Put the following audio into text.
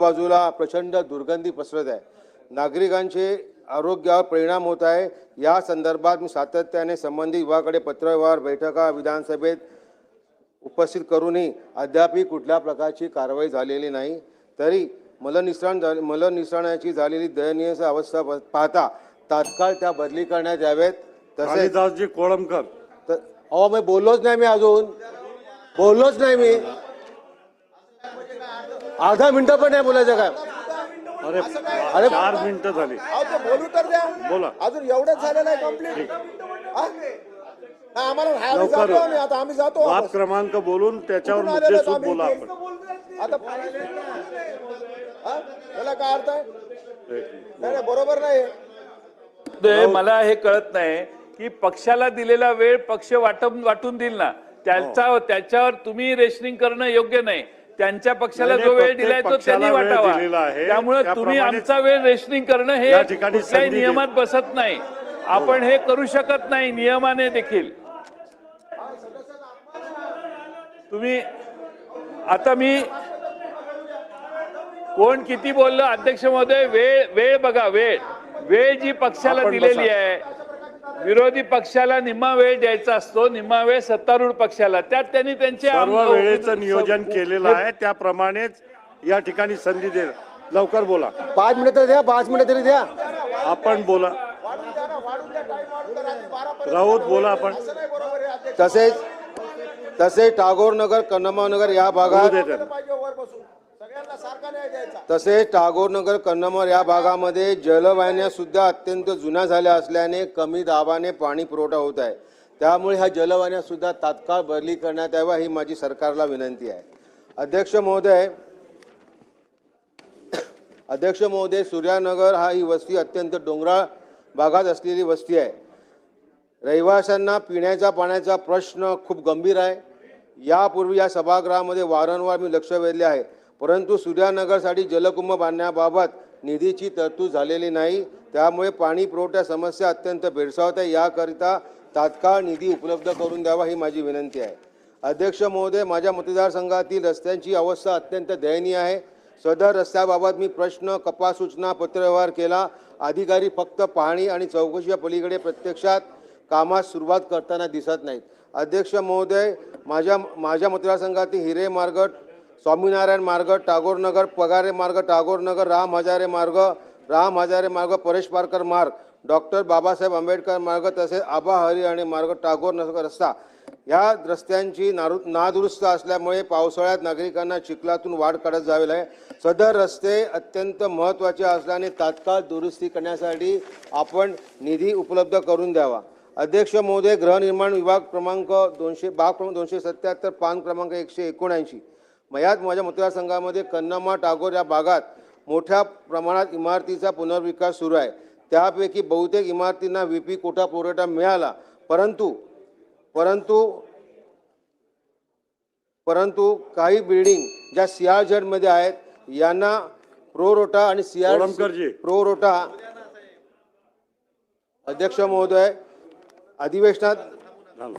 बाजूला प्रचंड दुर्गंधी पसरत आहे, नागरिकांचे आरोग्यावर परिणाम होत आहे। या संदर्भात मी सातत्याने संबंधित विभागाकडे पत्रव्यवहार बैठका विधानसभेत उपस्थित करूनही अद्याप कुठल्या प्रकारची कारवाई झालेली नाही। तरी मलनिसरणाची झालेली दयनीय अवस्था पाहता तात्काळ त्या बदली करण्यात यावेत। तसेच कालिदासजी कोळंबकर अहो मी बोललोच नाही, मी अजून बोललोच नाही, मी अर्धा मिनिट पण नाही बोलायचं काय। अरे 4 मिनिटं झाली, बोलू तर द्या, बोला। अजून एवढंच झालं नाही कंप्लीट। आम्हाला लवकर आता आम्ही जातो बाब क्रमांक बोलून त्याच्यावर मुद्देसूद बोला आपण। आता त्याला काय अर्थ आहे? नाही बरोबर नाही। मला हे कळत नाही की पक्षाला दिलेला वेळ पक्ष वाटून देईल ना, त्याच्यावर तुम्ही रेशनिंग करणं योग्य नाही। त्यांच्या पक्षाला जो वेळ दिलाय तो त्यांनी वाटावा, त्यामुळे तुम्ही आमचा वेळ रेशनिंग करणं हे कुठल्याही नियमात बसत नाही। आपण हे करू शकत नाही नियमाने देखील। तुम्ही आता मी कोण किती बोललं अध्यक्ष महोदय, वेळ बघा, वेळ जी पक्षाला दिलेली आहे, विरोधी पक्षाला निम्मा वेळ द्यायचा असतो, निम्मा वेळ सत्तारूढ पक्षाला, त्यात त्यांनी त्यांच्या वेळेचं नियोजन केलेलं आहे, त्याप्रमाणेच या ठिकाणी संधी दे। लवकर बोला, 5 मिनिटं तर द्या, 5 मिनिटं तरी द्या। आपण बोला, राऊत बोला आपण। तसेच टागोरनगर कन्नमनगर या भागात या भागामध्ये जलवाहिन्या सुद्धा अत्यंत जुन्या झाल्या असल्याने कमी दाबाने पाणी पुरवठा होत आहे। त्यामुळे ह्या जलवाहिन्या सुद्धा तात्काळ बदली करण्यात याव्या ही माझी सरकारला विनंती आहे। अध्यक्ष महोदय, सूर्यानगर ही वस्ती अत्यंत डोंगराळ भागात असलेली वस्ती आहे। रहिवाशांना पिण्याच्या पाण्याचा प्रश्न खूप गंभीर आहे। यापूर्वी या सभागृहामध्ये वारंवार मी लक्ष वेधले आहे, परंतु सूर्यानगरसाठी जलकुंभ बांधण्याबाबत निधीची तरतूद झालेली नाही। त्यामुळे पाणी पुरवठा समस्या अत्यंत भेडसावत आहे। याकरिता तात्काळ निधी उपलब्ध करून द्यावा ही माझी विनंती आहे। अध्यक्ष महोदय, माझ्या मतदारसंघातील रस्त्यांची अवस्था अत्यंत दयनीय आहे। सदर रस्त्याबाबत मी प्रश्न, कपात सूचना, पत्रव्यवहार केला। अधिकारी फक्त पाहणी आणि चौकशीच्या पलीकडे प्रत्यक्षात कामास सुरुवात करताना दिसत नाहीत। अध्यक्ष महोदय, माझ्या मतदारसंघातील हिरे मार्ग, स्वामीनारायण मार्ग, टागोरनगर पगारे मार्ग, टागोरनगर राम हजारे मार्ग, परेश पारकर मार्ग, डॉक्टर बाबासाहेब आंबेडकर मार्ग, तसेच आबा हरियाणे मार्ग, टागोरनगर रस्ता या रस्त्यांची नादुरुस्त असल्यामुळे पावसाळ्यात नागरिकांना चिखलातून वाट काढत जावे लागते। सदर रस्ते अत्यंत महत्त्वाचे असल्याने तात्काळ दुरुस्ती करण्यासाठी आपण निधी उपलब्ध करून द्यावा। अध्यक्ष महोदय, गृहनिर्माण विभाग क्रमांक 277, पान क्रमांक 179 यात माझ्या मतदारसंघामध्ये कन्नम्मा टागोर या भागात मोठ्या प्रमाणात इमारतीचा पुनर्विकास सुरू आहे। त्यापैकी बहुतेक इमारतींना व्हीपी कोटा पुरवठा मिळाला, परंतु काही बिल्डिंग ज्या CRZ मध्ये आहेत यांना प्रोरोटा आणि प्रोरोटा। अध्यक्ष महोदय, अधिवेशनात